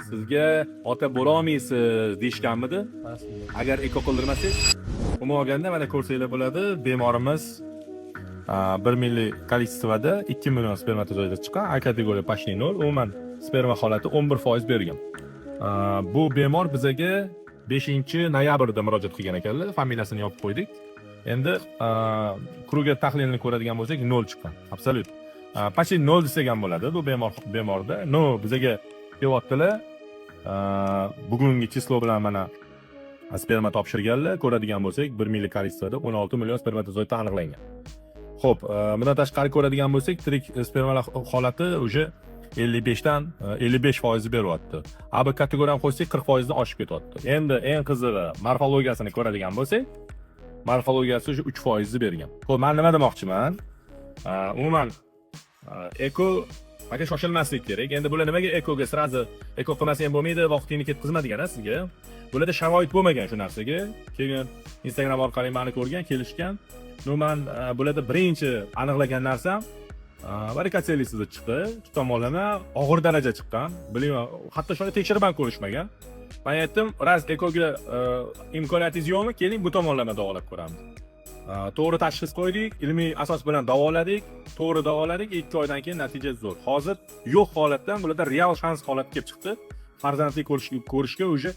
Sizga ota bo'la olmaysiz deyishganmidi? Agar eko qildirmasangiz, umuman olganda mana ko'rsanglar bo'ladi, bemorimiz 1 milliy kolичествоda 2 million spermatozoidlar chiqqan, A kategoriya почти 0, umuman sperma holati 11% bergan. Bu bemor bizaga 5-noyabrda murojaat qilgan ekanlar, familiyasini yopib qo'ydik. Endi kruger tahlilini ko'radigan bo'lsak 0 chiqqan. Absolut. Почти 0 desak ham bo'ladi bu bemorda. No, bizaga kelyaptilar. Bugungi chislo bilan mana sperma topshirganlar, ko'radigan bo'lsak 1 milliy kolичествоda 16 million spermatozoid aniqlangan. Xo'p, bundan tashqari ko'radigan bo'lsak, tirik spermalar holati уже 55dan 55% beryapti. A B kategoriyani qo'ysak 40% dan oshib ketyapti. Endi eng qizig'i morfologiyasini ko'radigan bo'lsak, morfologiyasi уже 3% bergan. Xo'p, men nima demoqchiman? Umuman eko aka shoshilmaslik kerak. Endi bular nimaga ekoga sirazi eko qilmasa ham bo'lmaydi, vaqtingni ketkazma degan sizga. Bularda sharoit bo'lmagan shu narsaga. Keyin Instagram orqali meni ko'rgan, kelishgan. Men bularda birinchi aniqlagan narsam varikotseliz chiqdi. Shu tomonlama og'ir daraja chiqqan. Bilmayman, hatto shuni tekshirib ham ko'rishmagan. Men aytdim, raz ekoga imkoniyatingiz yo'qmi? Keling bu tomonlama davolab ko'ramiz. To'g'ri tashxis qo'ydik, ilmiy asos bilan davoladik, to'g'ri davoladik, 2 oydan keyin natija zo'r. Hozir yo'q holatdan bularda real shans holat kelib chiqdi. Farzandli ko'rishga уже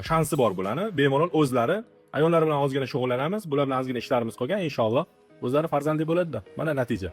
shansi bor bularni. Bemalol o'zlari, ayollar bilan ozgina shug'ullanamiz, bular bilan ozgina ishlarimiz qolgan, inshaalloh o'zlari farzandli bo'ladi-da. Mana natija.